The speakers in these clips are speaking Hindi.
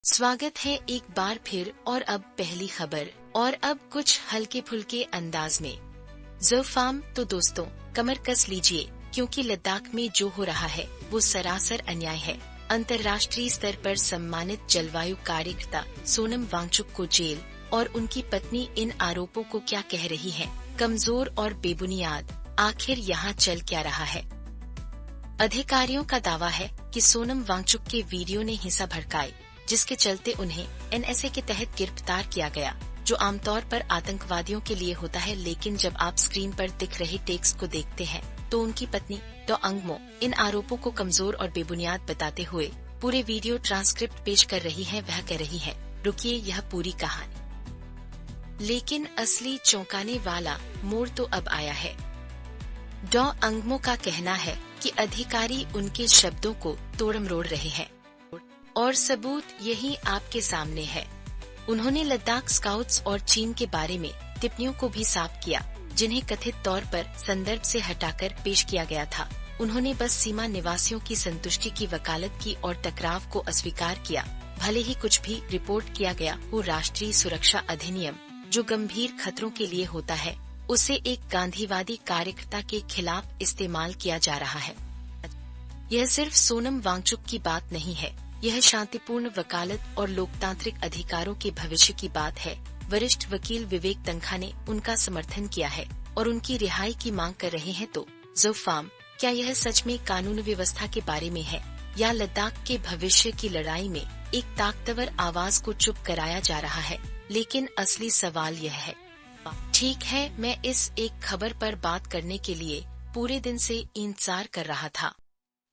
स्वागत है एक बार फिर और अब पहली खबर और अब कुछ हल्के फुल्के अंदाज में। ज़ोफाम तो दोस्तों कमर कस लीजिए क्योंकि लद्दाख में जो हो रहा है वो सरासर अन्याय है। अंतर्राष्ट्रीय स्तर पर सम्मानित जलवायु कार्यकर्ता सोनम वांगचुक को जेल और उनकी पत्नी इन आरोपों को क्या कह रही है, कमजोर और बेबुनियाद। आखिर यहाँ चल क्या रहा है? अधिकारियों का दावा है कि सोनम वांगचुक के वीडियो ने हिंसा भड़काई, जिसके चलते उन्हें एनएसए के तहत गिरफ्तार किया गया, जो आमतौर पर आतंकवादियों के लिए होता है। लेकिन जब आप स्क्रीन पर दिख रहे टेक्स्ट को देखते हैं तो उनकी पत्नी डॉ अंगमो इन आरोपों को कमजोर और बेबुनियाद बताते हुए पूरे वीडियो ट्रांसक्रिप्ट पेश कर रही है। वह कह रही है, रुकिए यह पूरी कहानी। लेकिन असली चौंकाने वाला मोड़ तो अब आया है। डॉ अंगमो का कहना है कि अधिकारी उनके शब्दों को तोड़-मरोड़ रहे हैं और सबूत यही आपके सामने है। उन्होंने लद्दाख स्काउट्स और चीन के बारे में टिप्पणियों को भी साफ किया, जिन्हें कथित तौर पर संदर्भ से हटाकर पेश किया गया था। उन्होंने बस सीमा निवासियों की संतुष्टि की वकालत की और टकराव को अस्वीकार किया। भले ही कुछ भी रिपोर्ट किया गया हो, राष्ट्रीय सुरक्षा अधिनियम जो गंभीर खतरों के लिए होता है, उसे एक गांधीवादी कार्यकर्ता के खिलाफ इस्तेमाल किया जा रहा है। यह सिर्फ सोनम वांगचुक की बात नहीं है, यह शांतिपूर्ण वकालत और लोकतांत्रिक अधिकारों के भविष्य की बात है। वरिष्ठ वकील विवेक तन्खा ने उनका समर्थन किया है और उनकी रिहाई की मांग कर रहे हैं। तो ज़ोफाम, क्या यह सच में कानून व्यवस्था के बारे में है या लद्दाख के भविष्य की लड़ाई में एक ताकतवर आवाज को चुप कराया जा रहा है? लेकिन असली सवाल यह है, ठीक है, मैं इस एक खबर पर बात करने के लिए पूरे दिन से इंतजार कर रहा था।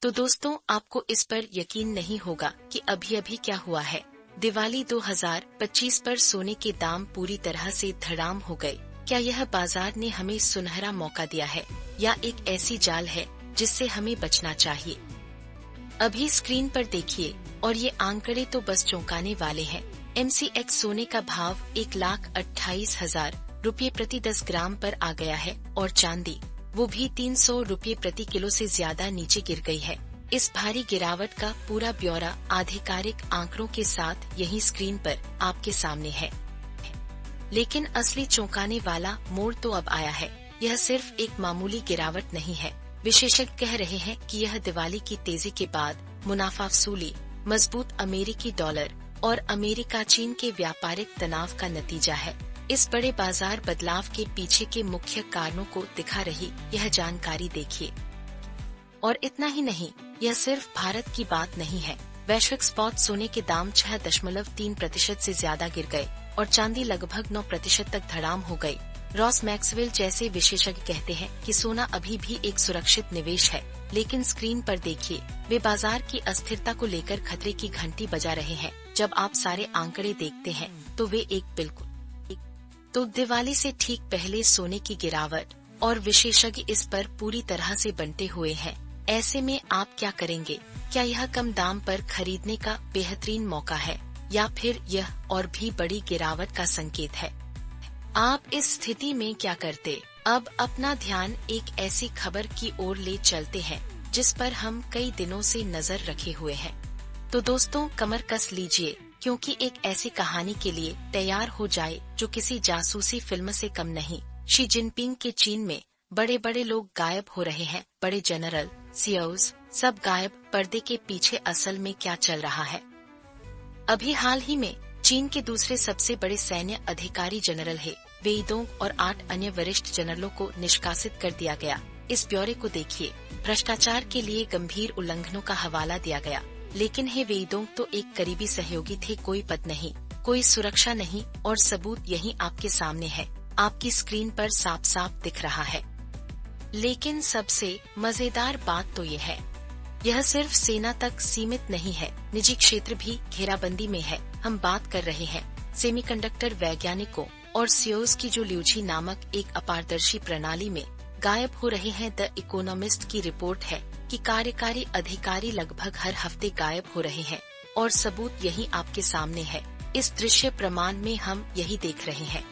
तो दोस्तों, आपको इस पर यकीन नहीं होगा कि अभी क्या हुआ है। दिवाली 2025 पर सोने के दाम पूरी तरह से धड़ाम हो गए। क्या यह बाजार ने हमें सुनहरा मौका दिया है या एक ऐसी जाल है जिससे हमें बचना चाहिए? अभी स्क्रीन पर देखिए और ये आंकड़े तो बस चौंकाने वाले हैं। MCX सोने का भाव 1,28,000 रुपये प्रति 10 ग्राम पर आ गया है और चांदी वो भी 300 रुपये प्रति किलो से ज्यादा नीचे गिर गई है। इस भारी गिरावट का पूरा ब्यौरा आधिकारिक आंकड़ों के साथ यही स्क्रीन पर आपके सामने है। लेकिन असली चौंकाने वाला मोड़ तो अब आया है। यह सिर्फ एक मामूली गिरावट नहीं है। विशेषज्ञ कह रहे हैं कि यह दिवाली की तेजी के बाद मुनाफा वसूली, मजबूत अमेरिकी डॉलर और अमेरिका चीन के व्यापारिक तनाव का नतीजा है। इस बड़े बाजार बदलाव के पीछे के मुख्य कारणों को दिखा रही यह जानकारी देखिए। और इतना ही नहीं, यह सिर्फ भारत की बात नहीं है। वैश्विक स्पॉट सोने के दाम 6.3% से ज्यादा गिर गए और चांदी लगभग 9% तक धड़ाम हो गई। रॉस मैक्सवेल जैसे विशेषज्ञ कहते हैं कि सोना अभी भी एक सुरक्षित निवेश है, लेकिन स्क्रीन पर देखिए, वे बाजार की अस्थिरता को लेकर खतरे की घंटी बजा रहे हैं। जब आप सारे आंकड़े देखते हैं तो वे तो दिवाली से ठीक पहले सोने की गिरावट और विशेषज्ञ इस पर पूरी तरह से बंटे हुए हैं। ऐसे में आप क्या करेंगे? क्या यह कम दाम पर खरीदने का बेहतरीन मौका है या फिर यह और भी बड़ी गिरावट का संकेत है? आप इस स्थिति में क्या करते? अब अपना ध्यान एक ऐसी खबर की ओर ले चलते हैं जिस पर हम कई दिनों से नजर रखे हुए हैं। तो दोस्तों, कमर कस लीजिए क्योंकि एक ऐसी कहानी के लिए तैयार हो जाए जो किसी जासूसी फिल्म से कम नहीं। शी जिनपिंग के चीन में बड़े बड़े लोग गायब हो रहे हैं। बड़े जनरल, सीईओज सब गायब। पर्दे के पीछे असल में क्या चल रहा है? अभी हाल ही में चीन के दूसरे सबसे बड़े सैन्य अधिकारी जनरल हे वेइदोंग और 8 अन्य वरिष्ठ जनरलों को निष्कासित कर दिया गया। इस ब्यौरे को देखिए। भ्रष्टाचार के लिए गंभीर उल्लंघनों का हवाला दिया गया। लेकिन हे वेइदोंग तो एक करीबी सहयोगी थे। कोई पद नहीं, कोई सुरक्षा नहीं और सबूत यही आपके सामने है, आपकी स्क्रीन पर साफ साफ दिख रहा है। लेकिन सबसे मजेदार बात तो ये है, यह सिर्फ सेना तक सीमित नहीं है, निजी क्षेत्र भी घेराबंदी में है। हम बात कर रहे हैं सेमीकंडक्टर वैज्ञानिकों और सीईओज की जो ल्यूझी नामक एक अपारदर्शी प्रणाली में गायब हो रहे हैं। द इकोनॉमिस्ट की रिपोर्ट है कि कार्यकारी अधिकारी लगभग हर हफ्ते गायब हो रहे हैं और सबूत यही आपके सामने है। इस दृश्य प्रमाण में हम यही देख रहे हैं।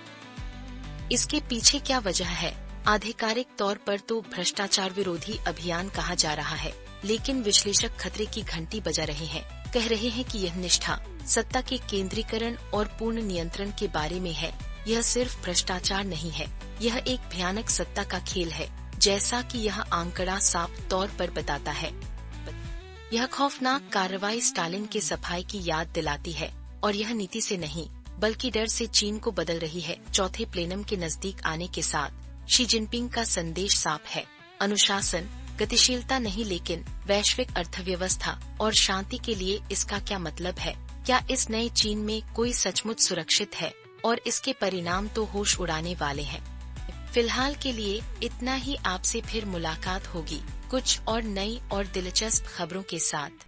इसके पीछे क्या वजह है? आधिकारिक तौर पर तो भ्रष्टाचार विरोधी अभियान कहा जा रहा है, लेकिन विश्लेषक खतरे की घंटी बजा रहे हैं। कह रहे हैं कि यह निष्ठा, सत्ता के केंद्रीकरण और पूर्ण नियंत्रण के बारे में है। यह सिर्फ भ्रष्टाचार नहीं है, यह एक भयानक सत्ता का खेल है, जैसा कि यह आंकड़ा साफ तौर पर बताता है। यह खौफनाक कार्रवाई स्टालिन के सफाई की याद दिलाती है, और यह नीति से नहीं बल्कि डर से चीन को बदल रही है। चौथे प्लेनम के नजदीक आने के साथ शी जिनपिंग का संदेश साफ है, अनुशासन, गतिशीलता नहीं, लेकिन वैश्विक अर्थव्यवस्था और शांति के लिए इसका क्या मतलब है? क्या इस नए चीन में कोई सचमुच सुरक्षित है? और इसके परिणाम तो होश उड़ाने वाले हैं। फिलहाल के लिए इतना ही। आपसे फिर मुलाकात होगी कुछ और नई और दिलचस्प खबरों के साथ।